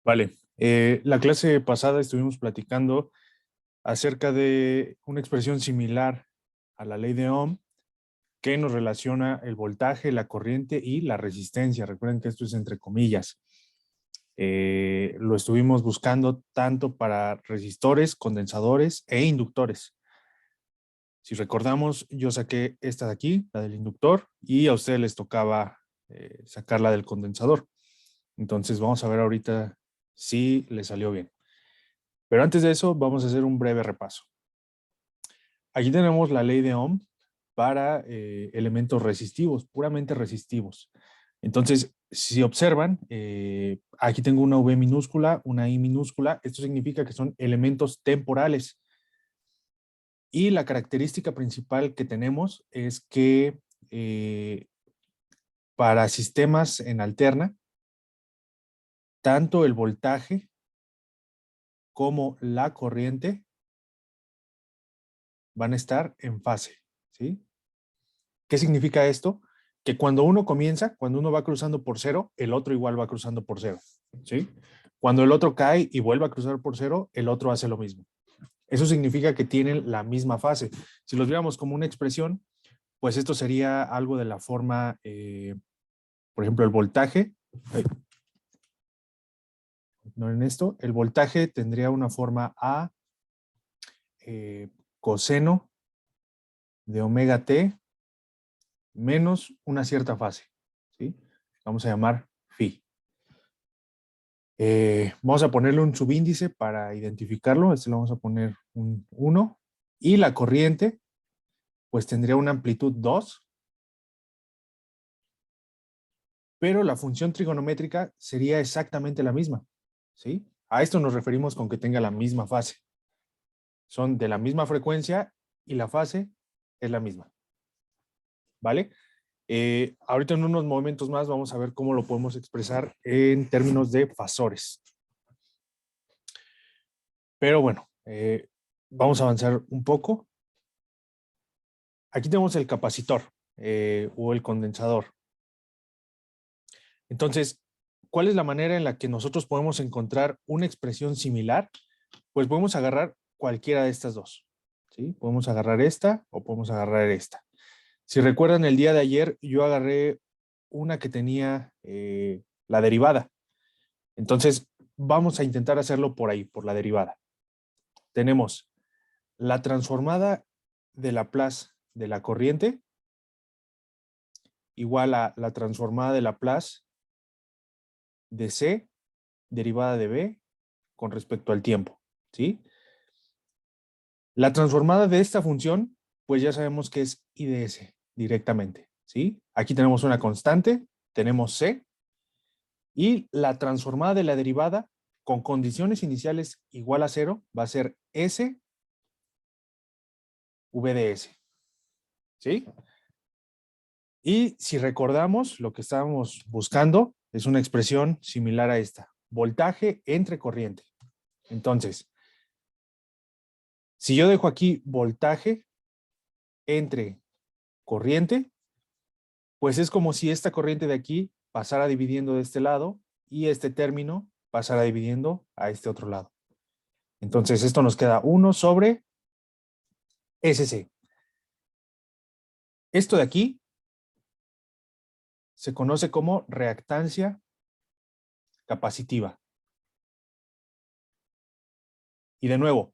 Vale, la clase pasada estuvimos platicando acerca de una expresión similar a la ley de Ohm que nos relaciona el voltaje, la corriente y la resistencia. Recuerden que esto es entre comillas. Lo estuvimos buscando tanto para resistores, condensadores e inductores. Si recordamos, yo saqué esta de aquí, la del inductor, y a ustedes les tocaba sacar la del condensador. Entonces vamos a ver ahorita si les salió bien. Pero antes de eso, vamos a hacer un breve repaso. Aquí tenemos la ley de Ohm para elementos resistivos, puramente resistivos. Entonces, si observan, aquí tengo una V minúscula, una I minúscula. Esto significa que son elementos temporales. Y la característica principal que tenemos es que para sistemas en alterna, tanto el voltaje como la corriente van a estar en fase, ¿sí? ¿Qué significa esto? Que cuando uno comienza, cuando uno va cruzando por cero, el otro igual va cruzando por cero, ¿sí? Cuando el otro cae y vuelve a cruzar por cero, el otro hace lo mismo. Eso significa que tienen la misma fase. Si los viéramos como una expresión, pues esto sería algo de la forma, por ejemplo, el voltaje. No en esto, el voltaje tendría una forma A coseno de omega t menos una cierta fase, ¿sí? Vamos a llamar phi. Vamos a ponerle un subíndice para identificarlo. Este le vamos a poner un 1. Y la corriente, pues tendría una amplitud 2. Pero la función trigonométrica sería exactamente la misma, ¿sí? A esto nos referimos con que tenga la misma fase. Son de la misma frecuencia y la fase es la misma, ¿vale? Ahorita en unos momentos más vamos a ver cómo lo podemos expresar en términos de fasores. Pero bueno, vamos a avanzar un poco. Aquí tenemos el capacitor o el condensador. Entonces, ¿cuál es la manera en la que nosotros podemos encontrar una expresión similar? Pues podemos agarrar cualquiera de estas dos, ¿sí? Podemos agarrar esta o podemos agarrar esta. Si recuerdan, el día de ayer yo agarré una que tenía la derivada. Entonces, vamos a intentar hacerlo por ahí, por la derivada. Tenemos la transformada de Laplace de la corriente igual a la transformada de Laplace de C derivada de B con respecto al tiempo, ¿sí? La transformada de esta función, pues ya sabemos que es I de S directamente, ¿sí? Aquí tenemos una constante, tenemos C, y la transformada de la derivada con condiciones iniciales igual a 0 va a ser S V de S, ¿sí? Y si recordamos, lo que estábamos buscando es una expresión similar a esta, voltaje entre corriente. Entonces, si yo dejo aquí voltaje entre corriente, pues es como si esta corriente de aquí pasara dividiendo de este lado y este término pasara dividiendo a este otro lado. Entonces, esto nos queda 1 sobre SC. Esto de aquí se conoce como reactancia capacitiva. Y de nuevo,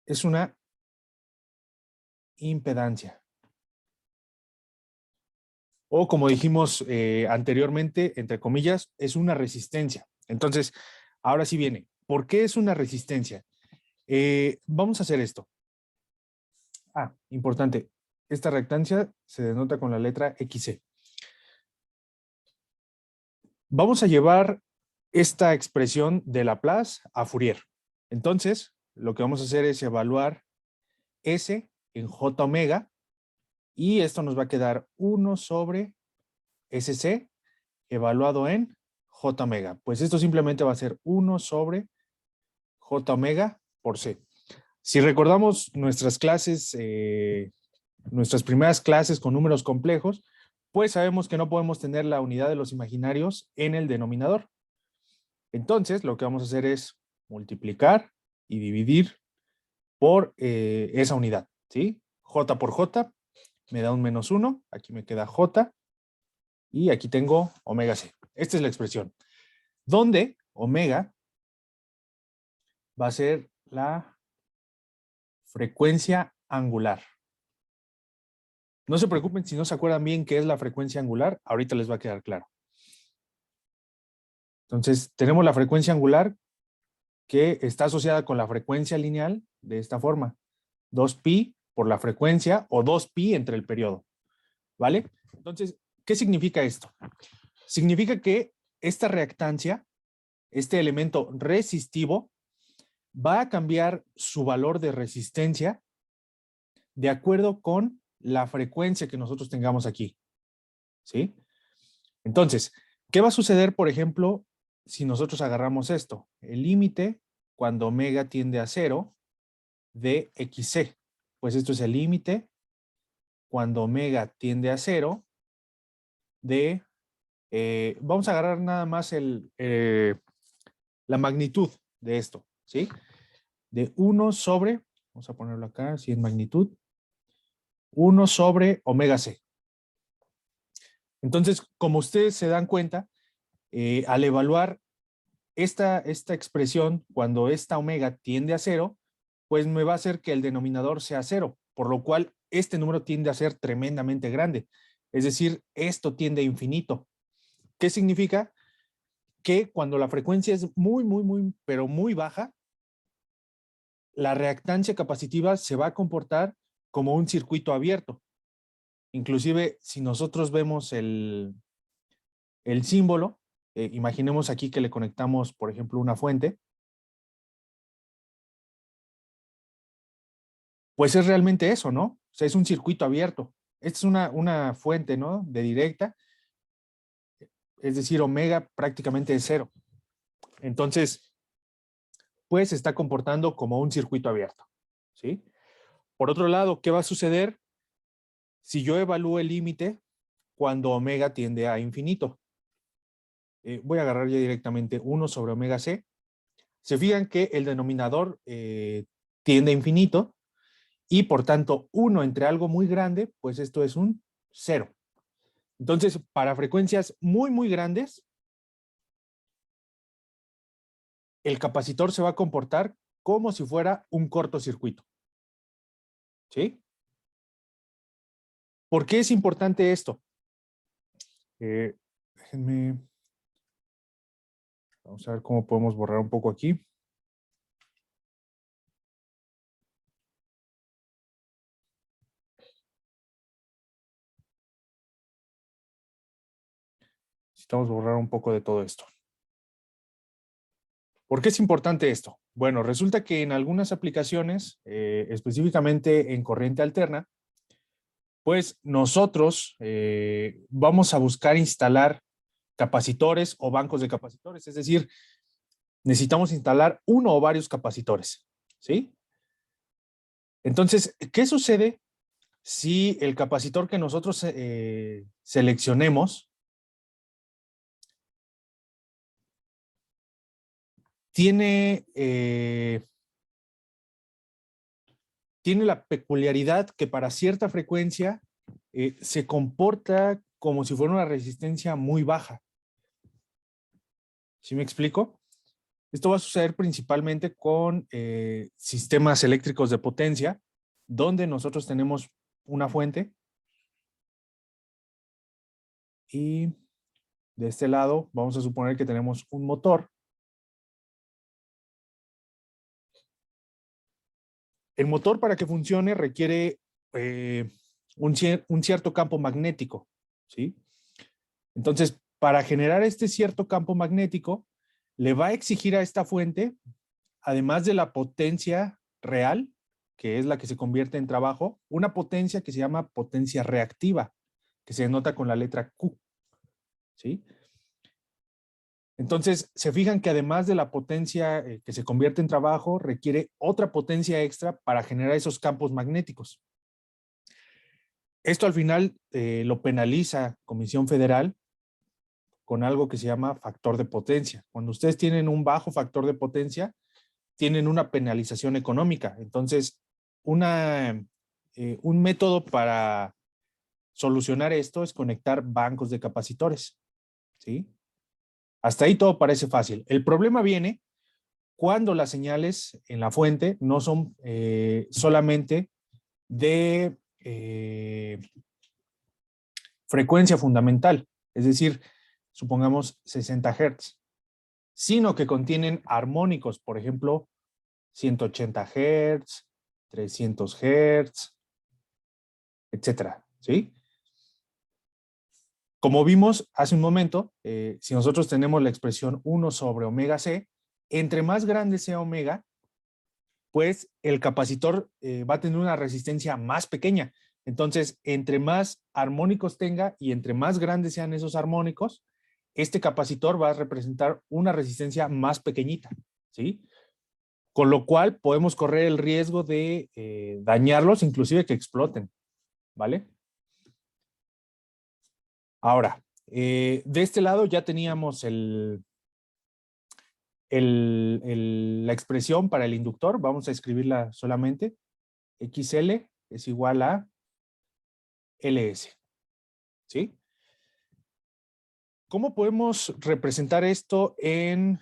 es una impedancia. O como dijimos anteriormente, entre comillas, es una resistencia. Entonces, ahora sí viene. ¿Por qué es una resistencia? Vamos a hacer esto. Importante. Esta reactancia se denota con la letra XC. Vamos a llevar esta expresión de Laplace a Fourier. Entonces, lo que vamos a hacer es evaluar S en J omega y esto nos va a quedar 1 sobre SC evaluado en J omega. Pues esto simplemente va a ser 1 sobre J omega por C. Si recordamos nuestras clases, nuestras primeras clases con números complejos, pues sabemos que no podemos tener la unidad de los imaginarios en el denominador. Entonces, lo que vamos a hacer es multiplicar y dividir por esa unidad, ¿sí? J por J me da un -1, aquí me queda J, y aquí tengo omega C. Esta es la expresión, donde omega va a ser la frecuencia angular. No se preocupen si no se acuerdan bien qué es la frecuencia angular, ahorita les va a quedar claro. Entonces, tenemos la frecuencia angular que está asociada con la frecuencia lineal de esta forma. 2pi por la frecuencia o 2pi entre el periodo. ¿Vale? Entonces, ¿qué significa esto? Significa que esta reactancia, este elemento resistivo, va a cambiar su valor de resistencia de acuerdo con la frecuencia que nosotros tengamos aquí. ¿Sí? Entonces, ¿qué va a suceder, por ejemplo, si nosotros agarramos esto? El límite cuando omega tiende a 0 de XC. Pues esto es el límite cuando omega tiende a 0 de... vamos a agarrar nada más la magnitud de esto, ¿sí? De 1 sobre, vamos a ponerlo acá, así en magnitud, 1 sobre omega C. Entonces, como ustedes se dan cuenta, al evaluar esta expresión, cuando esta omega tiende a 0, pues me va a hacer que el denominador sea 0, por lo cual este número tiende a ser tremendamente grande. Es decir, esto tiende a infinito. ¿Qué significa? Que cuando la frecuencia es pero muy baja, la reactancia capacitiva se va a comportar como un circuito abierto. Inclusive, si nosotros vemos el símbolo, imaginemos aquí que le conectamos, por ejemplo, una fuente, pues es realmente eso, ¿no? O sea, es un circuito abierto. Esta es una fuente, ¿no? De directa, es decir, omega prácticamente es 0. Entonces, pues se está comportando como un circuito abierto, ¿sí? Por otro lado, ¿qué va a suceder si yo evalúo el límite cuando omega tiende a infinito? Voy a agarrar ya directamente 1 sobre omega C. Se fijan que el denominador tiende a infinito y por tanto 1 entre algo muy grande, pues esto es un 0. Entonces, para frecuencias muy grandes, el capacitor se va a comportar como si fuera un cortocircuito. ¿Sí? ¿Por qué es importante esto? Déjenme... Vamos a ver cómo podemos borrar un poco aquí. Necesitamos borrar un poco de todo esto. ¿Por qué es importante esto? Bueno, resulta que en algunas aplicaciones, específicamente en corriente alterna, pues nosotros vamos a buscar instalar capacitores o bancos de capacitores, es decir, necesitamos instalar uno o varios capacitores, ¿sí? Entonces, ¿qué sucede si el capacitor que nosotros seleccionemos tiene la peculiaridad que para cierta frecuencia se comporta como si fuera una resistencia muy baja? ¿Sí me explico? Esto va a suceder principalmente con sistemas eléctricos de potencia, donde nosotros tenemos una fuente y de este lado vamos a suponer que tenemos un motor. El motor, para que funcione, requiere un cierto campo magnético, ¿sí? Entonces, para generar este cierto campo magnético, le va a exigir a esta fuente, además de la potencia real, que es la que se convierte en trabajo, una potencia que se llama potencia reactiva, que se denota con la letra Q, ¿sí? Entonces, se fijan que además de la potencia que se convierte en trabajo, requiere otra potencia extra para generar esos campos magnéticos. Esto al final lo penaliza Comisión Federal con algo que se llama factor de potencia. Cuando ustedes tienen un bajo factor de potencia, tienen una penalización económica. Entonces, un método para solucionar esto es conectar bancos de capacitores, ¿sí? Hasta ahí todo parece fácil. El problema viene cuando las señales en la fuente no son solamente de frecuencia fundamental, es decir, supongamos 60 Hz, sino que contienen armónicos, por ejemplo, 180 Hz, 300 Hz, etcétera, ¿sí? Como vimos hace un momento, si nosotros tenemos la expresión 1 sobre omega C, entre más grande sea omega, pues el capacitor va a tener una resistencia más pequeña. Entonces, entre más armónicos tenga y entre más grandes sean esos armónicos, este capacitor va a representar una resistencia más pequeñita, ¿sí? Con lo cual podemos correr el riesgo de dañarlos, inclusive que exploten, ¿vale? Ahora, de este lado ya teníamos la expresión para el inductor. Vamos a escribirla solamente. XL es igual a LS, ¿sí? ¿Cómo podemos representar esto en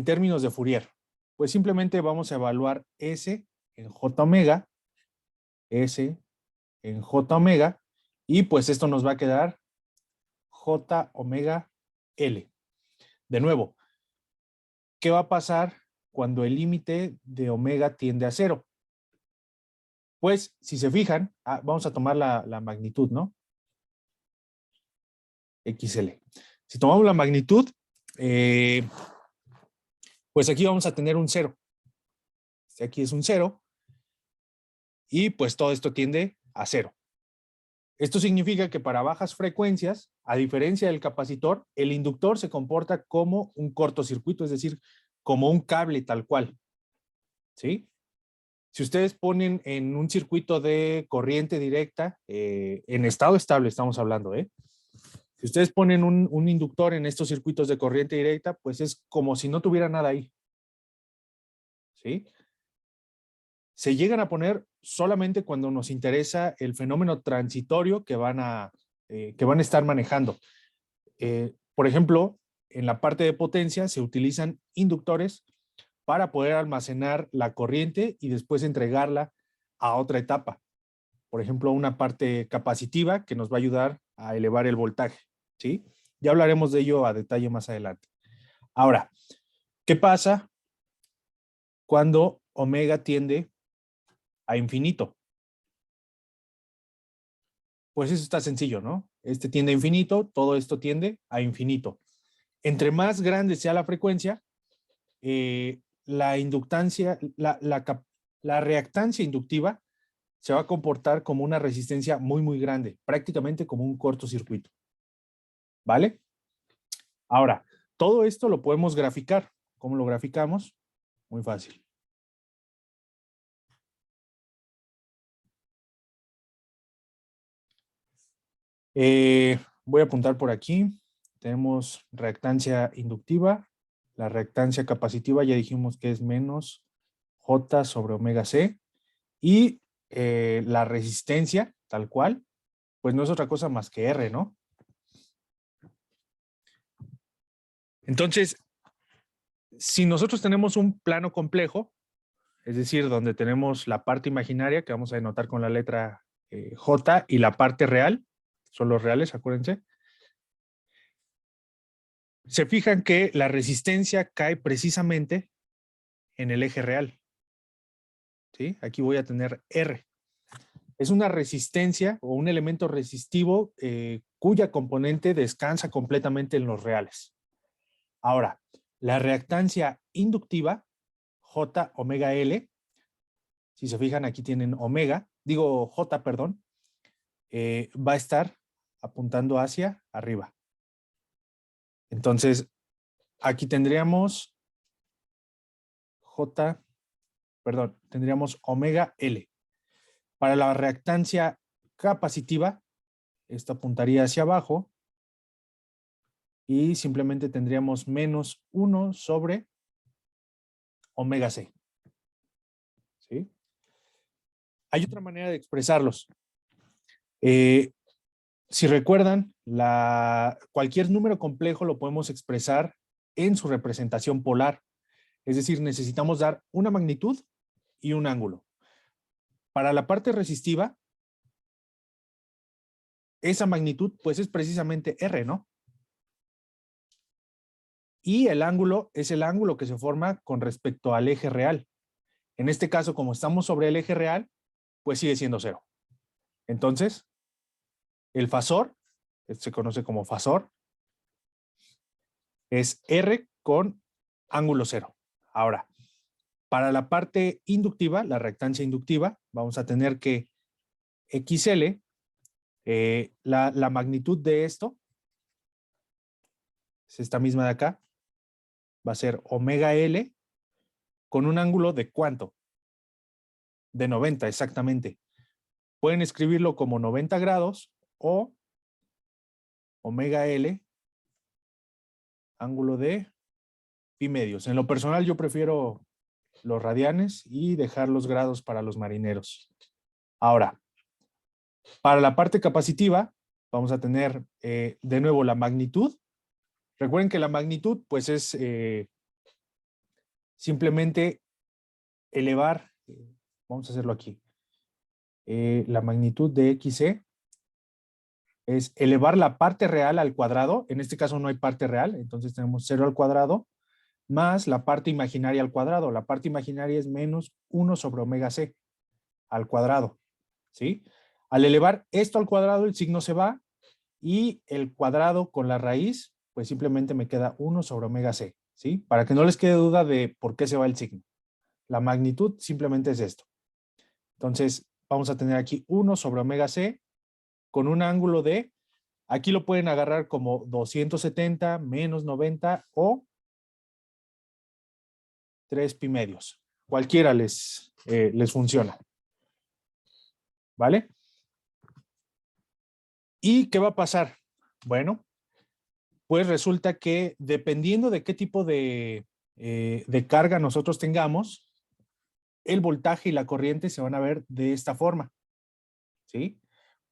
términos de Fourier? Pues simplemente vamos a evaluar S en J omega, S en J omega, y pues esto nos va a quedar J omega L. De nuevo, ¿qué va a pasar cuando el límite de omega tiende a cero? Pues, si se fijan, vamos a tomar la magnitud, ¿no? XL. Si tomamos la magnitud, pues aquí vamos a tener un cero. Aquí es un cero. Y pues todo esto tiende a cero. Esto significa que para bajas frecuencias, a diferencia del capacitor, el inductor se comporta como un cortocircuito, es decir, como un cable tal cual. ¿Sí? Si ustedes ponen en un circuito de corriente directa, en estado estable estamos hablando, si ustedes ponen un inductor en estos circuitos de corriente directa, pues es como si no tuviera nada ahí. ¿Sí? Se llegan a poner solamente cuando nos interesa el fenómeno transitorio que van a estar manejando. Por ejemplo, en la parte de potencia se utilizan inductores para poder almacenar la corriente y después entregarla a otra etapa. Por ejemplo, una parte capacitiva que nos va a ayudar a elevar el voltaje, ¿sí? Ya hablaremos de ello a detalle más adelante. Ahora, ¿qué pasa cuando omega tiende a infinito? Pues eso está sencillo, ¿no? Este tiende a infinito, todo esto tiende a infinito. Entre más grande sea la frecuencia, la inductancia, la reactancia inductiva se va a comportar como una resistencia muy, muy grande, prácticamente como un cortocircuito. ¿Vale? Ahora, todo esto lo podemos graficar. ¿Cómo lo graficamos? Muy fácil. Voy a apuntar por aquí. Tenemos reactancia inductiva. La reactancia capacitiva ya dijimos que es menos J sobre omega C. Y la resistencia, tal cual, pues no es otra cosa más que R, ¿no? Entonces, si nosotros tenemos un plano complejo, es decir, donde tenemos la parte imaginaria, que vamos a denotar con la letra J, y la parte real, son los reales, acuérdense, se fijan que la resistencia cae precisamente en el eje real. ¿Sí? Aquí voy a tener R. Es una resistencia o un elemento resistivo cuya componente descansa completamente en los reales. Ahora, la reactancia inductiva, J omega L, si se fijan aquí tienen omega, digo J, perdón, va a estar apuntando hacia arriba. Entonces, aquí tendríamos tendríamos omega L. Para la reactancia capacitiva, Esto apuntaría hacia abajo. Y simplemente tendríamos menos 1 sobre omega C. ¿Sí? Hay otra manera de expresarlos. Si recuerdan, cualquier número complejo lo podemos expresar en su representación polar. Es decir, necesitamos dar una magnitud y un ángulo. Para la parte resistiva, esa magnitud pues es precisamente R, ¿no? Y el ángulo es el ángulo que se forma con respecto al eje real. En este caso, como estamos sobre el eje real, pues sigue siendo 0. Entonces, el fasor, se conoce como fasor, es R con ángulo 0. Ahora, para la parte inductiva, la reactancia inductiva, vamos a tener que XL, la magnitud de esto, es esta misma de acá, va a ser omega L con un ángulo de ¿cuánto? De 90, exactamente. Pueden escribirlo como 90 grados o omega L, ángulo de pi medios. En lo personal yo prefiero los radianes y dejar los grados para los marineros. Ahora, para la parte capacitiva, vamos a tener de nuevo la magnitud. Recuerden que la magnitud pues es simplemente elevar, vamos a hacerlo aquí, la magnitud de XC es elevar la parte real al cuadrado. En este caso no hay parte real, entonces tenemos 0 al cuadrado más la parte imaginaria al cuadrado. La parte imaginaria es menos 1 sobre omega C al cuadrado, ¿sí? Al elevar esto al cuadrado, el signo se va y el cuadrado con la raíz, pues simplemente me queda 1 sobre omega C, ¿sí? Para que no les quede duda de por qué se va el signo. La magnitud simplemente es esto. Entonces, vamos a tener aquí 1 sobre omega C con un ángulo de, aquí lo pueden agarrar como 270 menos 90 o 3 pi medios. Cualquiera les funciona. ¿Vale? ¿Y qué va a pasar? Bueno, pues resulta que dependiendo de qué tipo de carga nosotros tengamos, el voltaje y la corriente se van a ver de esta forma. ¿Sí?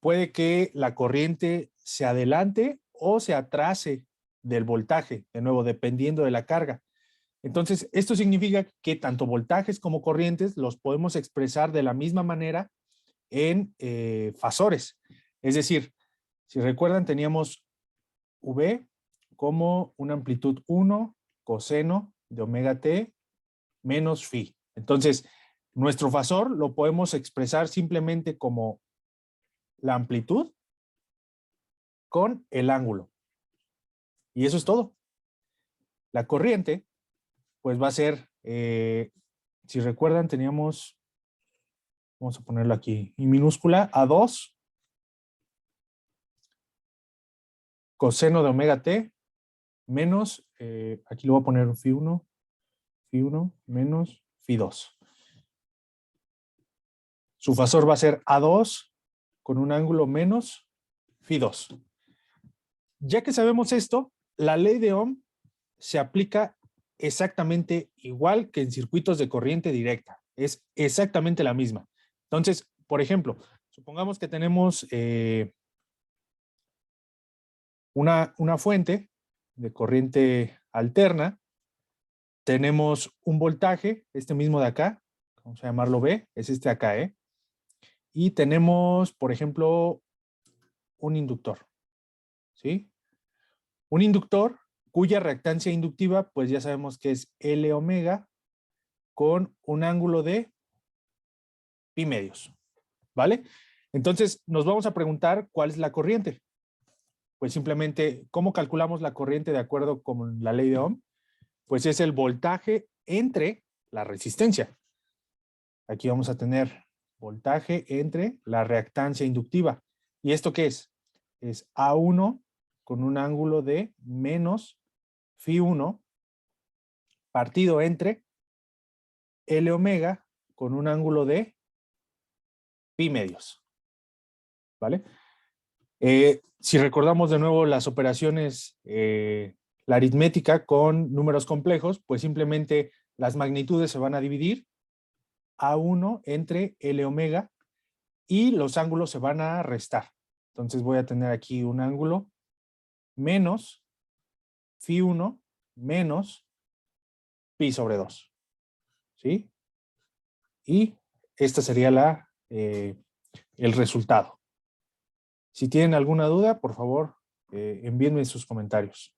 Puede que la corriente se adelante o se atrase del voltaje, de nuevo, dependiendo de la carga. Entonces, esto significa que tanto voltajes como corrientes los podemos expresar de la misma manera en fasores. Es decir, si recuerdan, teníamos V como una amplitud 1 coseno de omega t menos phi. Entonces, nuestro fasor lo podemos expresar simplemente como la amplitud con el ángulo. Y eso es todo. La corriente, pues va a ser, si recuerdan, teníamos, vamos a ponerlo aquí, y minúscula, A2 coseno de omega t menos, aquí lo voy a poner phi1 menos phi2. Su fasor va a ser A2 con un ángulo menos phi2. Ya que sabemos esto, la ley de Ohm se aplica exactamente igual que en circuitos de corriente directa. Es exactamente la misma. Entonces, por ejemplo, supongamos que tenemos una fuente de corriente alterna. Tenemos un voltaje, este mismo de acá, vamos a llamarlo B, es este acá, ¿eh? Y tenemos, por ejemplo, un inductor, ¿sí? Un inductor cuya reactancia inductiva, pues ya sabemos que es L omega con un ángulo de pi medios, ¿vale? Entonces, nos vamos a preguntar cuál es la corriente. Pues simplemente, ¿cómo calculamos la corriente de acuerdo con la ley de Ohm? Pues es el voltaje entre la resistencia. Aquí vamos a tener voltaje entre la reactancia inductiva. ¿Y esto qué es? Es A1 con un ángulo de menos phi1 partido entre L omega con un ángulo de pi medios. ¿Vale? Si recordamos de nuevo las operaciones, la aritmética con números complejos, pues simplemente las magnitudes se van a dividir A1 entre L omega y los ángulos se van a restar. Entonces voy a tener aquí un ángulo menos phi 1 menos pi sobre 2. ¿Sí? Y esta sería el resultado. Si tienen alguna duda, por favor, envíenme sus comentarios.